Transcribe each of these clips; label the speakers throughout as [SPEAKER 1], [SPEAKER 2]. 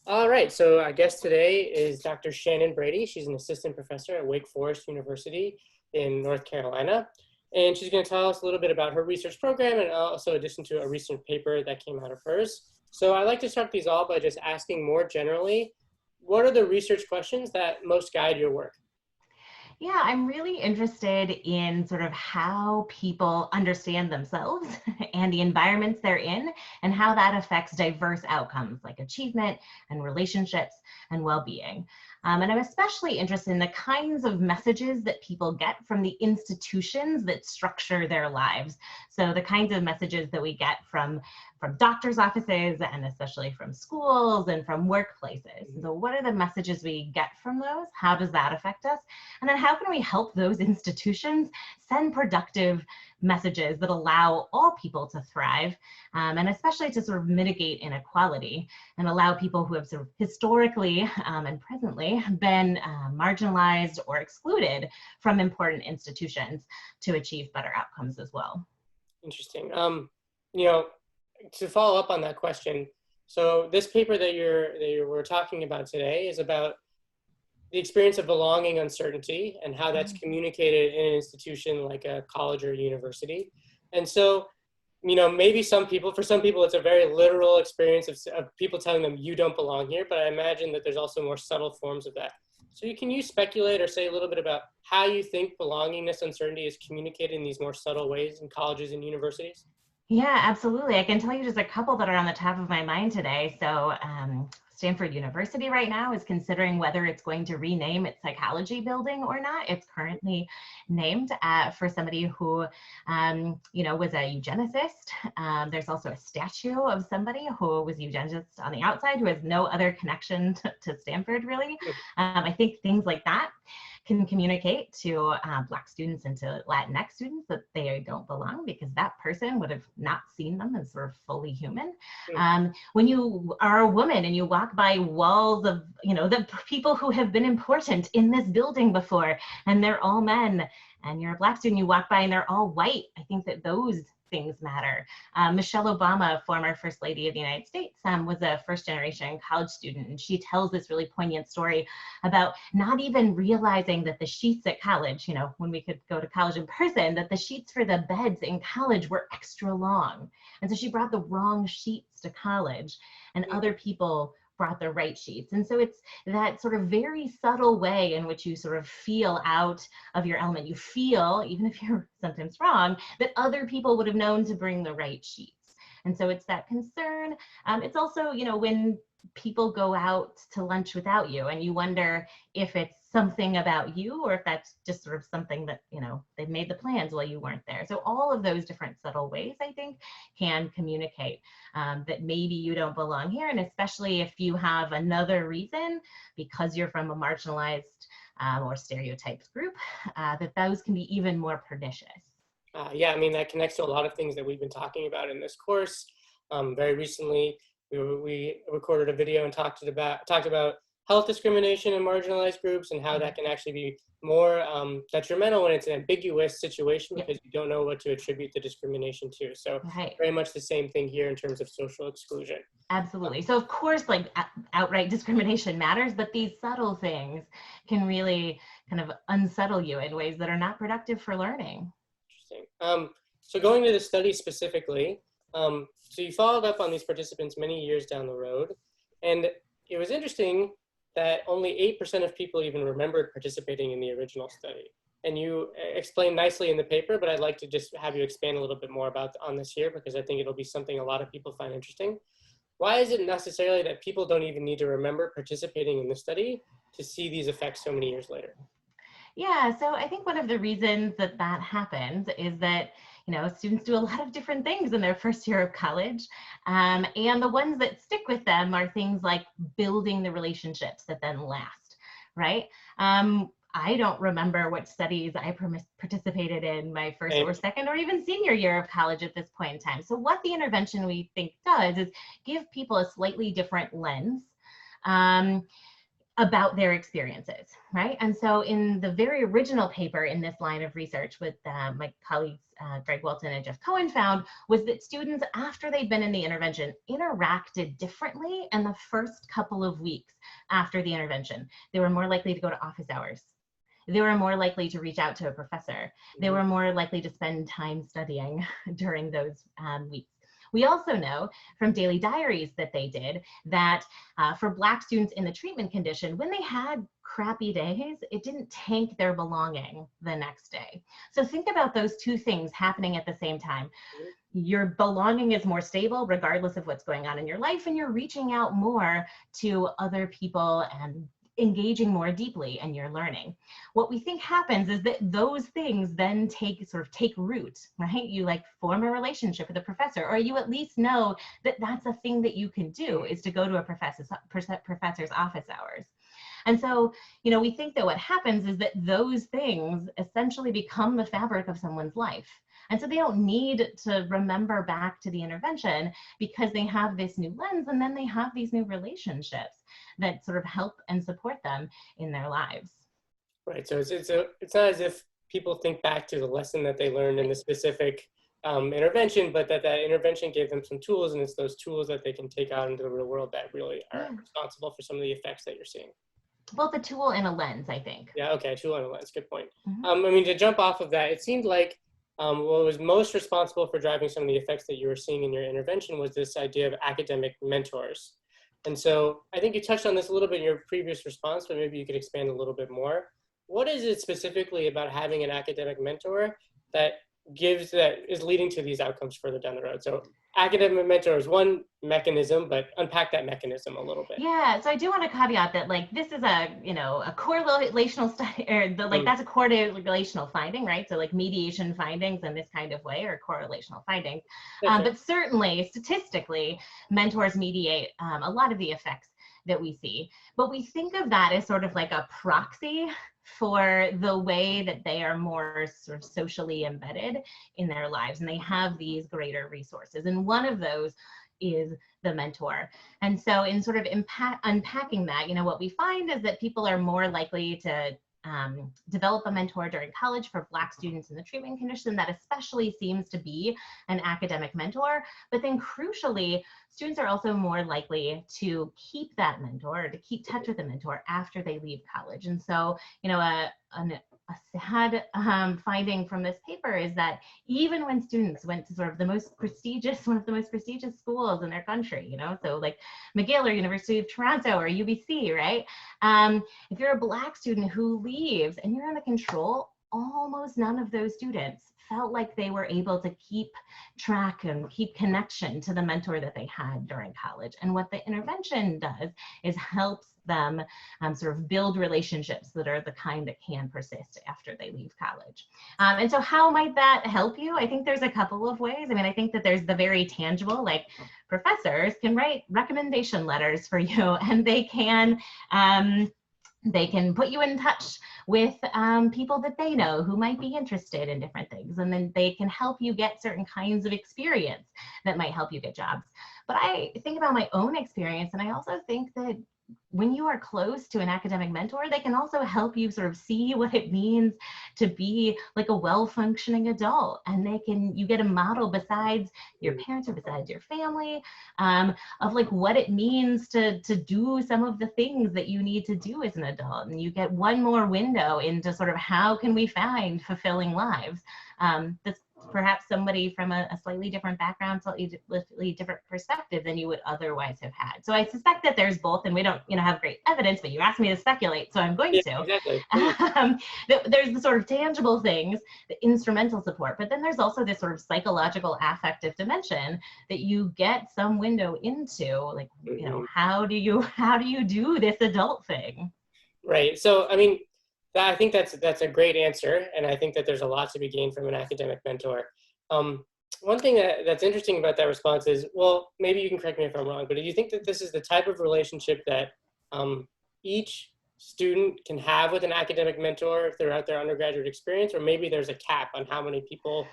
[SPEAKER 1] All right, so our guest today is Dr. Shannon Brady. She's an assistant professor at Wake Forest University in North Carolina. And she's going to tell us a little bit about her research program and also in addition to a recent paper that came out of hers. So I'd like to start these all by just asking more generally, what are the research questions that most guide your work?
[SPEAKER 2] Yeah, I'm really interested in sort of how people understand themselves and the environments they're in and how that affects diverse outcomes like achievement and relationships and well-being. And I'm especially interested in the kinds of messages that people get from the institutions that structure their lives. So the kinds of messages that we get from doctors' offices and especially from schools and from workplaces. So what are the messages we get from those? How does that affect us? And then how can we help those institutions send productive messages that allow all people to thrive, and especially to sort of mitigate inequality and allow people who have sort of historically and presently been marginalized or excluded from important institutions to achieve better outcomes as well.
[SPEAKER 1] Interesting. To follow up on that question, so this paper that we're talking about today is about the experience of belonging uncertainty and how that's communicated in an institution like a college or a university. And so, maybe for some people, it's a very literal experience of people telling them you don't belong here, but I imagine that there's also more subtle forms of that. So can you speculate or say a little bit about how you think belongingness uncertainty is communicated in these more subtle ways in colleges and universities?
[SPEAKER 2] Yeah, absolutely. I can tell you just a couple that are on the top of my mind today. So Stanford University right now is considering whether it's going to rename its psychology building or not. It's currently named for somebody who, was a eugenicist. There's also a statue of somebody who was a eugenicist on the outside who has no other connection to Stanford, really. I think things like that can communicate to Black students and to Latinx students that they don't belong because that person would have not seen them as sort of fully human. When you are a woman and you walk by walls of, the people who have been important in this building before, and they're all men, and you're a Black student, you walk by and they're all white, I think that those things matter. Michelle Obama, former First Lady of the United States, was a first-generation college student, and she tells this really poignant story about not even realizing that the sheets at college, when we could go to college in person, that the sheets for the beds in college were extra long. And so she brought the wrong sheets to college, and other people brought the right sheets. And so it's that sort of very subtle way in which you sort of feel out of your element. You feel, even if you're sometimes wrong, that other people would have known to bring the right sheets. And so it's that concern. It's also, when people go out to lunch without you and you wonder if it's something about you or if that's just sort of something that, they've made the plans while you weren't there. So all of those different subtle ways, I think, can communicate that maybe you don't belong here. And especially if you have another reason because you're from a marginalized or stereotyped group, that those can be even more pernicious.
[SPEAKER 1] Yeah, that connects to a lot of things that we've been talking about in this course. Very recently, we recorded a video and talked about health discrimination in marginalized groups and how that can actually be more detrimental when it's an ambiguous situation because you don't know what to attribute the discrimination to. So very much the same thing here in terms of social exclusion.
[SPEAKER 2] Absolutely. So of course, outright discrimination matters, but these subtle things can really kind of unsettle you in ways that are not productive for learning.
[SPEAKER 1] Interesting. So going to the study specifically, so you followed up on these participants many years down the road, and it was interesting that only 8% of people even remembered participating in the original study. And you explained nicely in the paper, but I'd like to just have you expand a little bit more on this here because I think it'll be something a lot of people find interesting. Why is it necessarily that people don't even need to remember participating in the study to see these effects so many years later?
[SPEAKER 2] Yeah, so I think one of the reasons that happens is that students do a lot of different things in their first year of college. And the ones that stick with them are things like building the relationships that then last, right? I don't remember what studies I participated in my first or second or even senior year of college at this point in time. So what the intervention we think does is give people a slightly different lens about their experiences, right? And so in the very original paper in this line of research with my colleagues, Greg Walton and Jeff Cohen, found was that students, after they'd been in the intervention, interacted differently in the first couple of weeks after the intervention. They were more likely to go to office hours. They were more likely to reach out to a professor. They were more likely to spend time studying during those weeks. We also know from daily diaries that they did that for Black students in the treatment condition, when they had crappy days, it didn't tank their belonging the next day. So think about those two things happening at the same time. Your belonging is more stable regardless of what's going on in your life, and you're reaching out more to other people and engaging more deeply and you're learning. What we think happens is that those things then take root, right? You like form a relationship with a professor, or you at least know that that's a thing that you can do, is to go to a professor's office hours. And so, you know, we think that what happens is that those things essentially become the fabric of someone's life. And so they don't need to remember back to the intervention because they have this new lens, and then they have these new relationships that sort of help and support them in their lives.
[SPEAKER 1] Right. So it's not as if people think back to the lesson that they learned in the specific intervention, but that intervention gave them some tools, and it's those tools that they can take out into the real world that really are responsible for some of the effects that you're seeing.
[SPEAKER 2] Both a tool and a lens, I think.
[SPEAKER 1] Yeah. Okay. Tool and a lens. Good point. I mean, to jump off of that, it seemed like what was most responsible for driving some of the effects that you were seeing in your intervention was this idea of academic mentors. And so I think you touched on this a little bit in your previous response, but maybe you could expand a little bit more. What is it specifically about having an academic mentor that is leading to these outcomes further down the road? So academic mentor is one mechanism, but unpack that mechanism a little bit.
[SPEAKER 2] Yeah, so I do want to caveat that, like, this is a correlational study, or that's a correlational finding, right? So like mediation findings in this kind of way are correlational findings. But certainly statistically, mentors mediate a lot of the effects that we see. But we think of that as sort of like a proxy for the way that they are more sort of socially embedded in their lives, and they have these greater resources. And one of those is the mentor. And so in sort of unpacking that, you know, what we find is that people are more likely to develop a mentor during college for Black students in the treatment condition. That especially seems to be an academic mentor. But then crucially, students are also more likely to keep that mentor, or to keep touch with a mentor after they leave college. And so, you know, a sad finding from this paper is that even when students went to sort of one of the most prestigious schools in their country, you know, so like McGill or University of Toronto or UBC, right? If you're a Black student who leaves and you're under control, almost none of those students felt like they were able to keep track and keep connection to the mentor that they had during college. And what the intervention does is helps them sort of build relationships that are the kind that can persist after they leave college. And so how might that help you? I think there's a couple of ways. I mean, I think that there's the very tangible, like professors can write recommendation letters for you, and they can put you in touch with people that they know who might be interested in different things. And then they can help you get certain kinds of experience that might help you get jobs. But I think about my own experience, and I also think that when you are close to an academic mentor, they can also help you sort of see what it means to be like a well-functioning adult. And you get a model besides your parents or besides your family of like what it means to do some of the things that you need to do as an adult. And you get one more window into sort of how can we find fulfilling lives. That's perhaps somebody from a slightly different background, slightly different perspective than you would otherwise have had. So I suspect that there's both, and we don't, have great evidence, but you asked me to speculate, so I'm going to.
[SPEAKER 1] Exactly.
[SPEAKER 2] There's the sort of tangible things, the instrumental support, but then there's also this sort of psychological affective dimension that you get some window into, like, how do you do this adult thing?
[SPEAKER 1] Right. So, I mean, I think that's a great answer, and I think that there's a lot to be gained from an academic mentor. One thing that's interesting about that response is, well, maybe you can correct me if I'm wrong, but do you think that this is the type of relationship that each student can have with an academic mentor throughout their undergraduate experience, or maybe there's a cap on how many people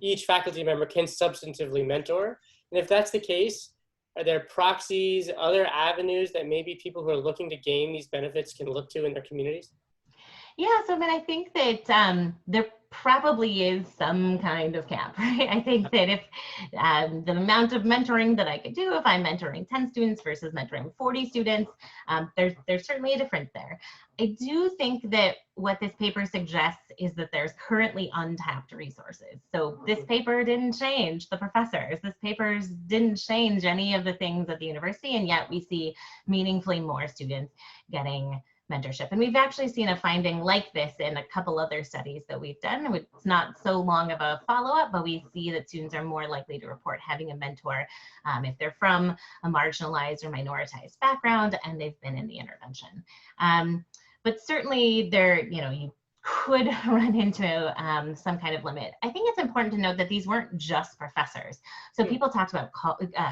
[SPEAKER 1] each faculty member can substantively mentor? And if that's the case, Are there proxies, other avenues that maybe people who are looking to gain these benefits can look to in their communities?
[SPEAKER 2] Yeah, so I mean, I think that there probably is some kind of cap, right? I think that if the amount of mentoring that I could do, if I'm mentoring 10 students versus mentoring 40 students, there's certainly a difference there. I do think that what this paper suggests is that there's currently untapped resources. So this paper didn't change the professors. This paper didn't change any of the things at the university, and yet we see meaningfully more students getting mentorship. And we've actually seen a finding like this in a couple other studies that we've done. It's not so long of a follow-up, but we see that students are more likely to report having a mentor if they're from a marginalized or minoritized background and they've been in the intervention. But certainly there, you could run into some kind of limit. I think it's important to note that these weren't just professors. So people talked about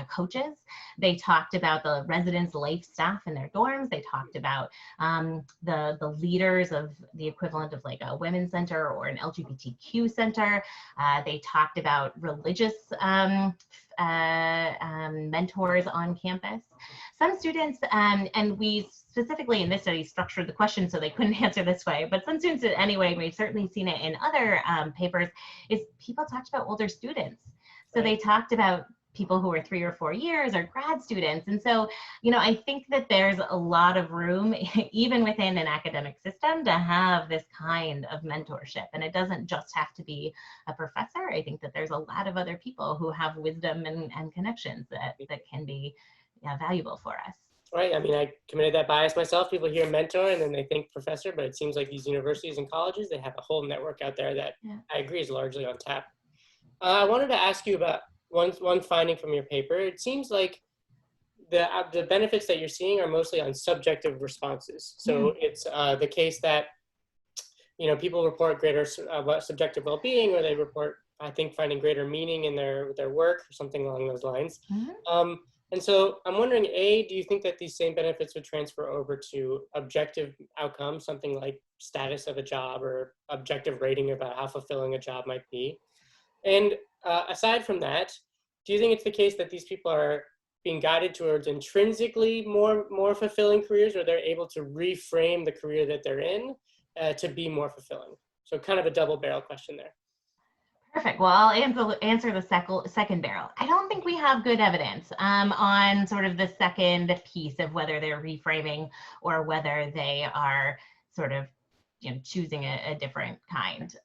[SPEAKER 2] coaches. They talked about the residents' life staff in their dorms. They talked about the leaders of the equivalent of like a women's center or an LGBTQ center. They talked about religious mentors on campus. Some students, and we specifically in this study structured the question so they couldn't answer this way, but some students anyway, we've certainly seen it in other papers, is people talked about older students. So they talked about people who are 3 or 4 years or grad students. And so, I think that there's a lot of room, even within an academic system, to have this kind of mentorship. And it doesn't just have to be a professor. I think that there's a lot of other people who have wisdom and connections that can be valuable for us.
[SPEAKER 1] Right. I mean, I committed that bias myself. People hear mentor and then they think professor, but it seems like these universities and colleges, they have a whole network out there that I agree is largely untapped. I wanted to ask you about one finding from your paper. It seems like the benefits that you're seeing are mostly on subjective responses. So it's the case that, people report greater subjective well-being, or they report, I think, finding greater meaning in their work or something along those lines. And so I'm wondering, A, do you think that these same benefits would transfer over to objective outcomes, something like status of a job or objective rating about how fulfilling a job might be? And aside from that, do you think it's the case that these people are being guided towards intrinsically more fulfilling careers, or they're able to reframe the career that they're in to be more fulfilling? So kind of a double barrel question there.
[SPEAKER 2] Perfect. Well, I'll answer the second barrel. I don't think we have good evidence on sort of the second piece of whether they're reframing or whether they are sort of choosing a different kind.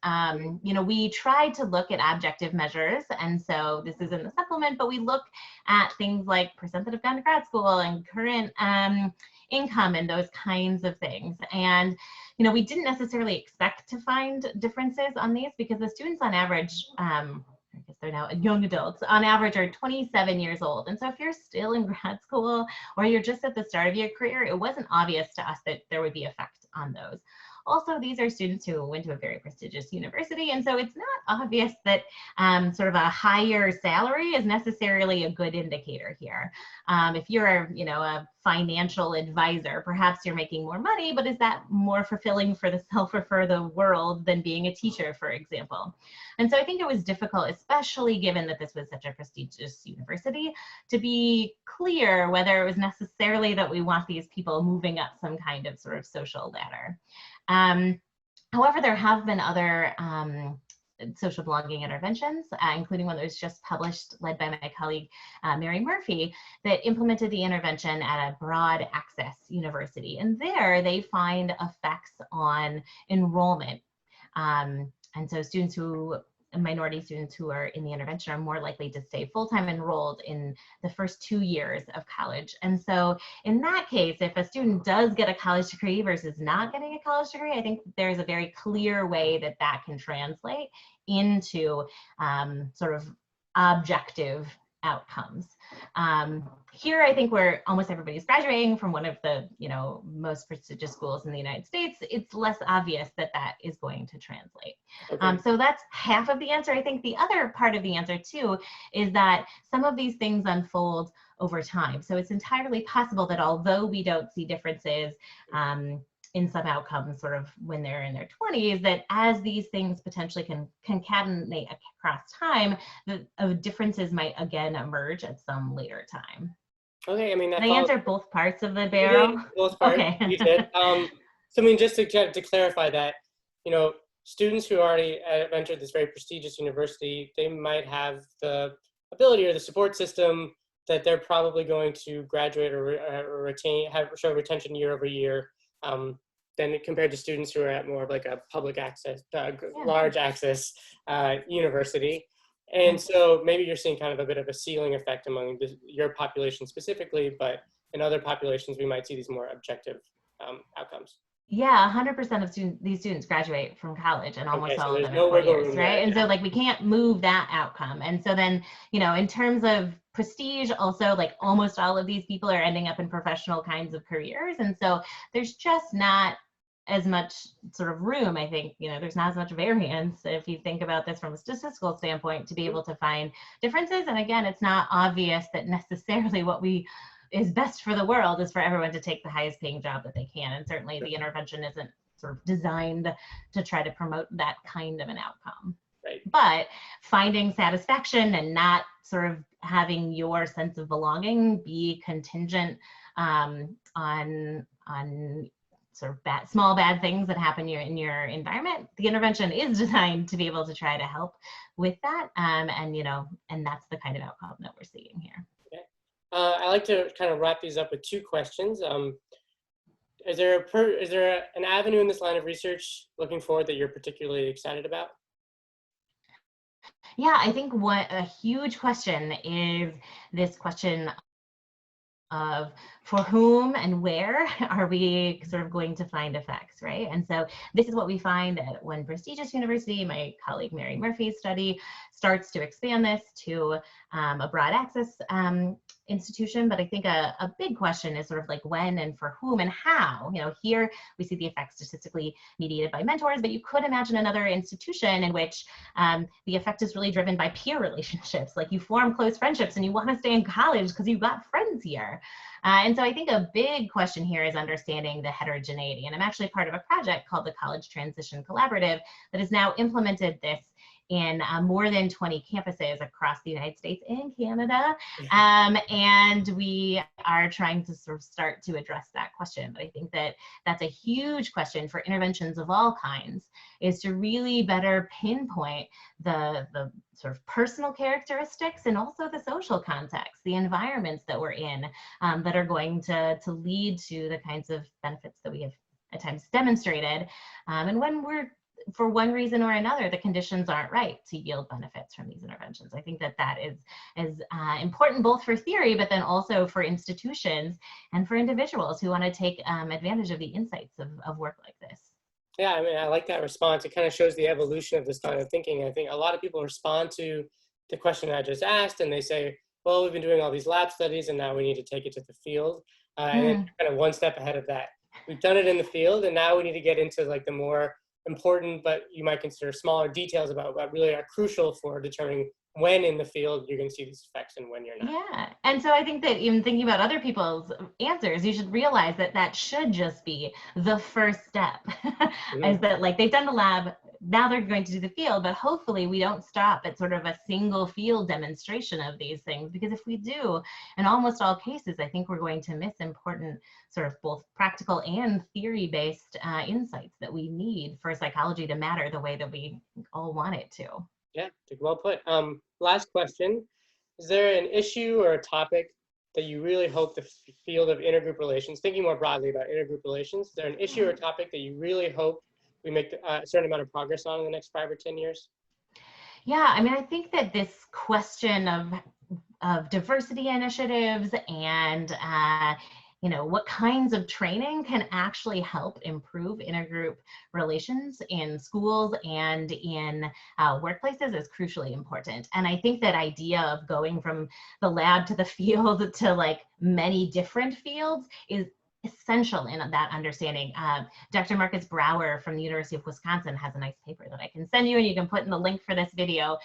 [SPEAKER 2] We tried to look at objective measures, and so this is in the supplement, but we look at things like percent that have gone to grad school and current income and those kinds of things. And we didn't necessarily expect to find differences on these because the students on average, I guess they're now young adults, on average are 27 years old. And so if you're still in grad school or you're just at the start of your career, it wasn't obvious to us that there would be effect on those. Also, these are students who went to a very prestigious university, and so it's not obvious that sort of a higher salary is necessarily a good indicator here. If you're, a financial advisor, perhaps you're making more money, but is that more fulfilling for the self or for the world than being a teacher, for example? And so I think it was difficult, especially given that this was such a prestigious university, to be clear whether it was necessarily that we want these people moving up some kind of sort of social ladder. However, there have been other social belonging interventions, including one that was just published, led by my colleague, Mary Murphy, that implemented the intervention at a broad access university. And there they find effects on enrollment. And so minority students who are in the intervention are more likely to stay full-time enrolled in the first 2 years of college. And so in that case, if a student does get a college degree versus not getting a college degree, I think there's a very clear way that that can translate into sort of objective outcomes. Here, I think where almost everybody's graduating from one of the most prestigious schools in the United States, it's less obvious that that is going to translate. Okay. So that's half of the answer. I think the other part of the answer too is that some of these things unfold over time. So it's entirely possible that although we don't see differences in some outcomes sort of when they're in their 20s, that as these things potentially can concatenate across time, the differences might again emerge at some later time.
[SPEAKER 1] Okay, I mean, that
[SPEAKER 2] Did I
[SPEAKER 1] follows.
[SPEAKER 2] answer both parts of the
[SPEAKER 1] You did,
[SPEAKER 2] barrel?
[SPEAKER 1] both parts,
[SPEAKER 2] Okay.
[SPEAKER 1] you did. So I mean, just to clarify that, students who already have entered this very prestigious university, they might have the ability or the support system that they're probably going to graduate or show retention year over year. Than compared to students who are at more of like a public access, large access university. And so maybe you're seeing kind of a bit of a ceiling effect among your population specifically, but in other populations, we might see these more objective outcomes.
[SPEAKER 2] Yeah, 100% of these students graduate from college, and
[SPEAKER 1] Okay,
[SPEAKER 2] almost
[SPEAKER 1] so
[SPEAKER 2] all of
[SPEAKER 1] there's
[SPEAKER 2] them in
[SPEAKER 1] no
[SPEAKER 2] 4
[SPEAKER 1] wiggle
[SPEAKER 2] years,
[SPEAKER 1] room there.
[SPEAKER 2] right? And
[SPEAKER 1] Yeah.
[SPEAKER 2] so like we can't move that outcome. And so then, in terms of prestige, also like almost all of these people are ending up in professional kinds of careers. And so there's just not as much sort of room, I think, there's not as much variance if you think about this from a statistical standpoint to be able to find differences. And again, it's not obvious that necessarily what is best for the world is for everyone to take the highest paying job that they can. And certainly the intervention isn't sort of designed to try to promote that kind of an outcome.
[SPEAKER 1] Right.
[SPEAKER 2] But finding satisfaction and not sort of having your sense of belonging be contingent on sort of small bad things that happen in your environment, the intervention is designed to be able to try to help with that. And that's the kind of outcome that we're seeing here.
[SPEAKER 1] Okay. I like to kind of wrap these up with 2 questions. Is there an avenue in this line of research looking forward that you're particularly excited about?
[SPEAKER 2] Yeah, I think what a huge question is this question of for whom and where are we sort of going to find effects, right? And so this is what we find at one prestigious university. My colleague Mary Murphy's study starts to expand this to a broad access institution. But I think a big question is sort of like when and for whom and how. Here we see the effects statistically mediated by mentors, but you could imagine another institution in which the effect is really driven by peer relationships. Like you form close friendships and you want to stay in college because you've got friends here. And so I think a big question here is understanding the heterogeneity. And I'm actually part of a project called the College Transition Collaborative that has now implemented this in more than 20 campuses across the United States and Canada. And we are trying to sort of start to address that question. But I think that that's a huge question for interventions of all kinds, is to really better pinpoint the sort of personal characteristics and also the social context, the environments that we're in that are going to lead to the kinds of benefits that we have at times demonstrated. And when we're, for one reason or another, the conditions aren't right to yield benefits from these interventions. I think that is important both for theory, but then also for institutions and for individuals who want to take advantage of the insights of work like this.
[SPEAKER 1] Yeah, I mean, I like that response. It kind of shows the evolution of this kind of thinking. I think a lot of people respond to the question I just asked and they say, well, we've been doing all these lab studies and now we need to take it to the field. And then kind of one step ahead of that. We've done it in the field and now we need to get into like the more important, but you might consider smaller details about what really are crucial for determining when in the field you're going to see these effects and when you're not.
[SPEAKER 2] Yeah, and so I think that even thinking about other people's answers, you should realize that should just be the first step. Is that like they've done the lab, now they're going to do the field, but hopefully we don't stop at sort of a single field demonstration of these things, because if we do, in almost all cases, I think we're going to miss important sort of both practical and theory-based insights that we need for psychology to matter the way that we all want it to.
[SPEAKER 1] Yeah, well put. Last question. Is there an issue or a topic that you really hope the field of intergroup relations, thinking more broadly about intergroup relations, is there an issue or topic that you really hope we make a certain amount of progress on in the next 5 or 10 years?
[SPEAKER 2] Yeah, I mean, I think that this question of diversity initiatives and what kinds of training can actually help improve intergroup relations in schools and in workplaces is crucially important. And I think that idea of going from the lab to the field to like many different fields is essential in that understanding. Dr. Marcus Brauer from the University of Wisconsin has a nice paper that I can send you, and you can put in the link for this video,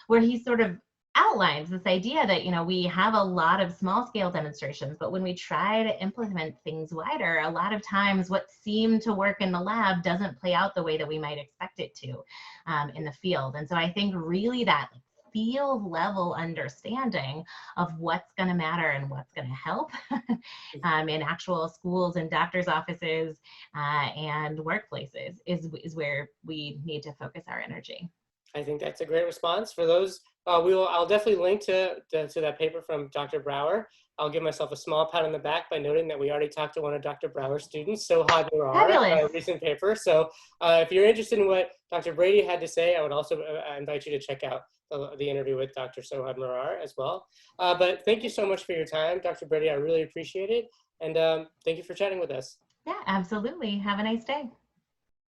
[SPEAKER 2] where he sort of outlines this idea that we have a lot of small scale demonstrations, but when we try to implement things wider, a lot of times what seemed to work in the lab doesn't play out the way that we might expect it to in the field. And so I think really that field level understanding of what's going to matter and what's going to help in actual schools and doctors' offices and workplaces is where we need to focus our energy.
[SPEAKER 1] I think that's a great response. For those, I'll definitely link to that paper from Dr. Brauer. I'll give myself a small pat on the back by noting that we already talked to one of Dr. Brauer's students, Sohad Murar, a recent paper. So if you're interested in what Dr. Brady had to say, I would also invite you to check out the interview with Dr. Sohad Murar as well. But thank you so much for your time, Dr. Brady. I really appreciate it. And thank you for chatting with us.
[SPEAKER 2] Yeah, absolutely. Have a nice day.